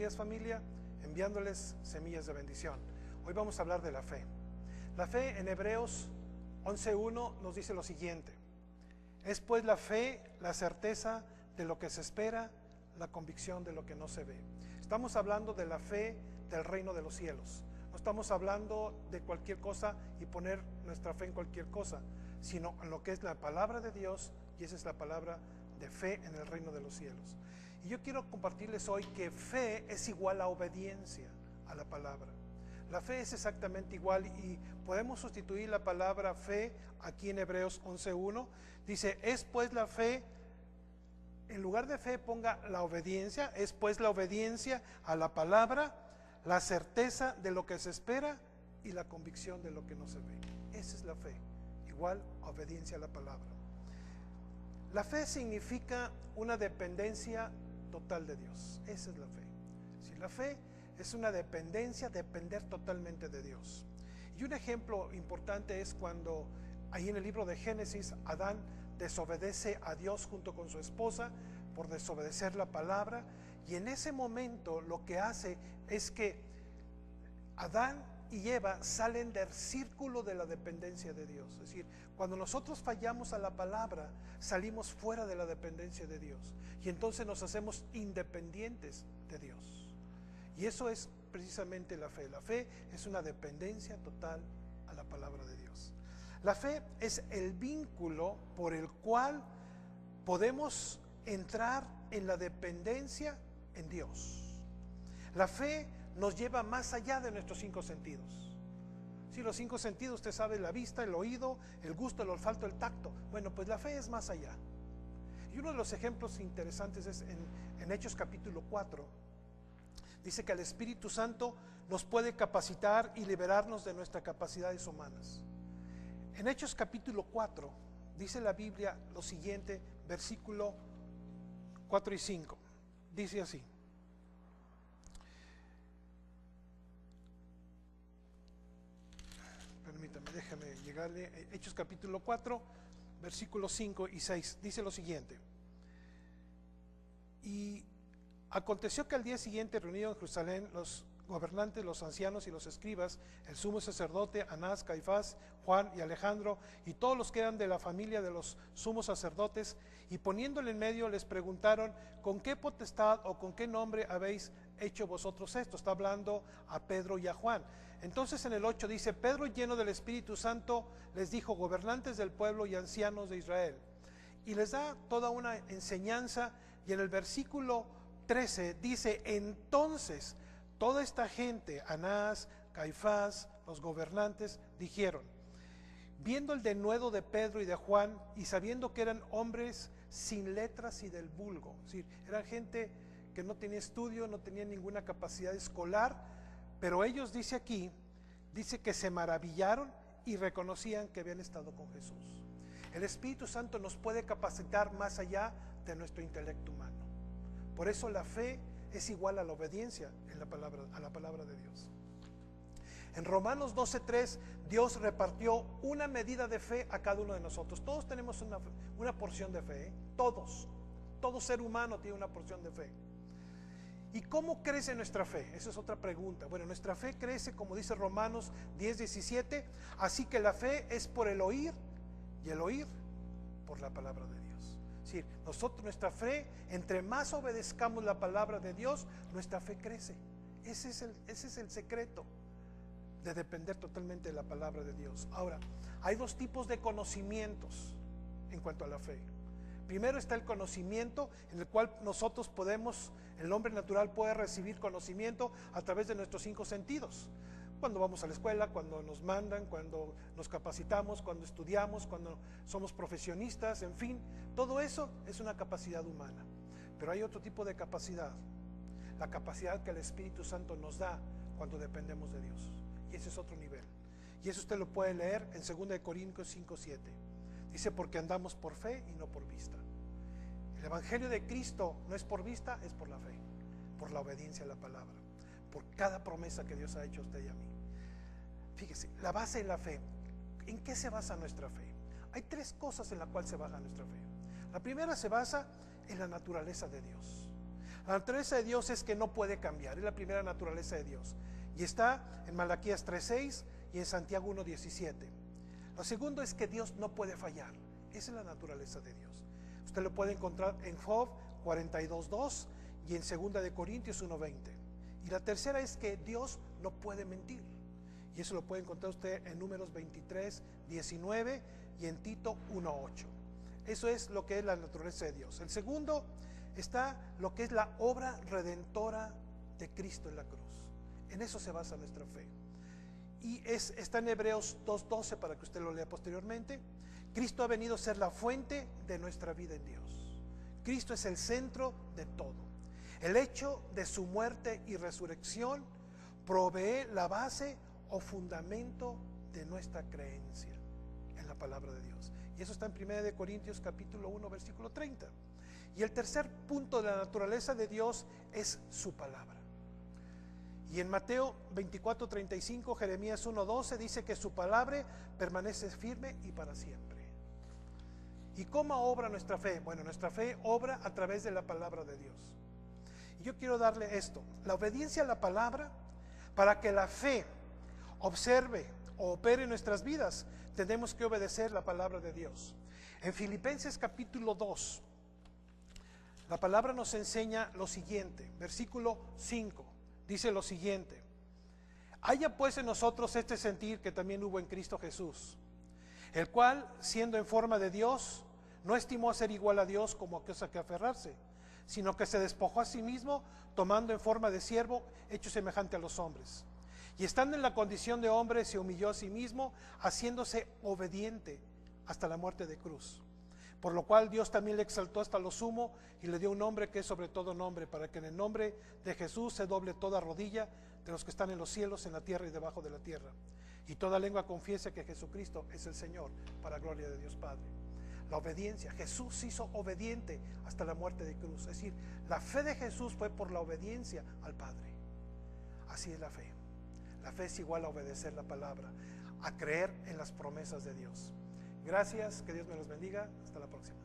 días, familia, enviándoles semillas de bendición. Hoy vamos a hablar de la fe. La fe en Hebreos 11:1 nos dice lo siguiente: es pues la fe, la certeza de lo que se espera, la convicción de lo que no se ve. Estamos hablando de la fe del reino de los cielos. No estamos hablando de cualquier cosa y poner nuestra fe en cualquier cosa, sino en lo que es la palabra de Dios, y esa es la palabra de fe en el reino de los cielos. Y yo quiero compartirles hoy que fe es igual a obediencia a la palabra. La fe es exactamente igual, y podemos sustituir la palabra fe aquí en Hebreos 11:1. Dice, es pues la fe, en lugar de fe ponga la obediencia, es pues la obediencia a la palabra, la certeza de lo que se espera y la convicción de lo que no se ve. Esa es la fe, igual a obediencia a la palabra. La fe significa una dependencia total de Dios. Esa es la fe. Si la fe es una dependencia, depender totalmente de Dios. Y un ejemplo importante es cuando ahí en el libro de Génesis, Adán desobedece a Dios junto con su esposa por desobedecer la palabra, y en ese momento lo que hace es que Adán y Eva salen del círculo de la dependencia de Dios. Es decir, cuando nosotros fallamos a la palabra, salimos fuera de la dependencia de Dios, y entonces nos hacemos independientes de Dios. Y eso es precisamente la fe. La fe es una dependencia total a la palabra de Dios. La fe es el vínculo por el cual podemos entrar en la dependencia en Dios. La fe nos lleva más allá de nuestros 5 sentidos. Si los 5 sentidos, usted sabe, la vista, el oído, el gusto, el olfato, el tacto. Bueno, pues la fe es más allá. Y uno de los ejemplos interesantes es en Hechos capítulo 4. Dice que el Espíritu Santo nos puede capacitar y liberarnos de nuestras capacidades humanas. En Hechos capítulo 4 dice la Biblia lo siguiente, versículo 4 y 5. Dice así: permítame, déjame llegarle. Hechos capítulo 4, versículos 5 y 6. Dice lo siguiente: y aconteció que al día siguiente, reunidos en Jerusalén, los gobernantes, los ancianos y los escribas, el sumo sacerdote Anás, Caifás, Juan y Alejandro, y todos los que eran de la familia de los sumos sacerdotes, y poniéndole en medio les preguntaron, ¿con qué potestad o con qué nombre habéis hecho vosotros esto? Está hablando a Pedro y a Juan. Entonces en el 8 dice, Pedro, lleno del Espíritu Santo, les dijo, gobernantes del pueblo y ancianos de Israel, y les da toda una enseñanza. Y en el versículo 13 dice, entonces toda esta gente, Anás, Caifás, los gobernantes, dijeron, viendo el denuedo de Pedro y de Juan, y sabiendo que eran hombres sin letras y del vulgo, es decir, eran gente que no tenía estudio, no tenía ninguna capacidad escolar, pero ellos, dice aquí, dice que se maravillaron y reconocían que habían estado con Jesús. El Espíritu Santo nos puede capacitar más allá de nuestro intelecto humano. Por eso la fe es igual a la obediencia en la palabra, a la palabra de Dios. En Romanos 12:3, Dios repartió una medida de fe a cada uno de nosotros. Todos tenemos una porción de fe, ¿eh? Todo ser humano tiene una porción de fe. ¿Y cómo crece nuestra fe? Esa es otra pregunta. Bueno, nuestra fe crece, como dice Romanos 10:17, así que la fe es por el oír, y el oír por la palabra de Dios. Es decir, nuestra fe, entre más obedezcamos la palabra de Dios, nuestra fe crece. Ese es el secreto de depender totalmente de la palabra de Dios. Ahora, hay 2 tipos de conocimientos en cuanto a la fe. Primero está el conocimiento, en el cual nosotros podemos, el hombre natural puede recibir conocimiento a través de nuestros 5 sentidos. Cuando vamos a la escuela, cuando nos mandan, cuando nos capacitamos, cuando estudiamos, cuando somos profesionistas, en fin, todo eso es una capacidad humana. Pero hay otro tipo de capacidad, la capacidad que el Espíritu Santo nos da cuando dependemos de Dios. Y ese es otro nivel. Y eso usted lo puede leer en 2 Corintios 5:7. Dice, porque andamos por fe y no por vista. El Evangelio de Cristo no es por vista, es por la fe, por la obediencia a la palabra, por cada promesa que Dios ha hecho a usted y a mí. Fíjese, la base de la fe. ¿En qué se basa nuestra fe? Hay 3 cosas en las cuales se basa nuestra fe. La primera se basa en la naturaleza de Dios. La naturaleza de Dios es que no puede cambiar, es la primera naturaleza de Dios. Y está en Malaquías 3:6 y en Santiago 1:17. Lo segundo es que Dios no puede fallar. Esa es la naturaleza de Dios. Usted lo puede encontrar en Job 42:2 y en 2 de Corintios 1:20. Y la tercera es que Dios no puede mentir. Y eso lo puede encontrar usted en Números 23:19 y en Tito 1:8. Eso es lo que es la naturaleza de Dios. El segundo está lo que es la obra redentora de Cristo en la cruz. En eso se basa nuestra fe. Y está en Hebreos 2:12 para que usted lo lea posteriormente. Cristo ha venido a ser la fuente de nuestra vida en Dios. Cristo es el centro de todo. El hecho de su muerte y resurrección provee la base o fundamento de nuestra creencia en la palabra de Dios. Y eso está en 1 de Corintios capítulo 1 versículo 30. Y el tercer punto de la naturaleza de Dios es su palabra. Y en Mateo 24:35, Jeremías 1:12 dice que su palabra permanece firme y para siempre. ¿Y cómo obra nuestra fe? Bueno, nuestra fe obra a través de la palabra de Dios. Y yo quiero darle esto, la obediencia a la palabra, para que la fe observe o opere en nuestras vidas, tenemos que obedecer la palabra de Dios. En Filipenses capítulo 2, la palabra nos enseña lo siguiente, versículo 5, dice lo siguiente: haya pues en nosotros este sentir que también hubo en Cristo Jesús, el cual, siendo en forma de Dios, no estimó a ser igual a Dios como a cosa que aferrarse, sino que se despojó a sí mismo, tomando en forma de siervo, hecho semejante a los hombres. Y estando en la condición de hombre, se humilló a sí mismo, haciéndose obediente hasta la muerte de cruz. Por lo cual Dios también le exaltó hasta lo sumo y le dio un nombre que es sobre todo nombre, para que en el nombre de Jesús se doble toda rodilla de los que están en los cielos, en la tierra y debajo de la tierra, y toda lengua confiese que Jesucristo es el Señor, para gloria de Dios Padre. La obediencia, Jesús se hizo obediente hasta la muerte de cruz. Es decir, la fe de Jesús fue por la obediencia al Padre. Así es la fe. La fe es igual a obedecer la palabra, a creer en las promesas de Dios. Gracias, que Dios me los bendiga. Hasta la próxima.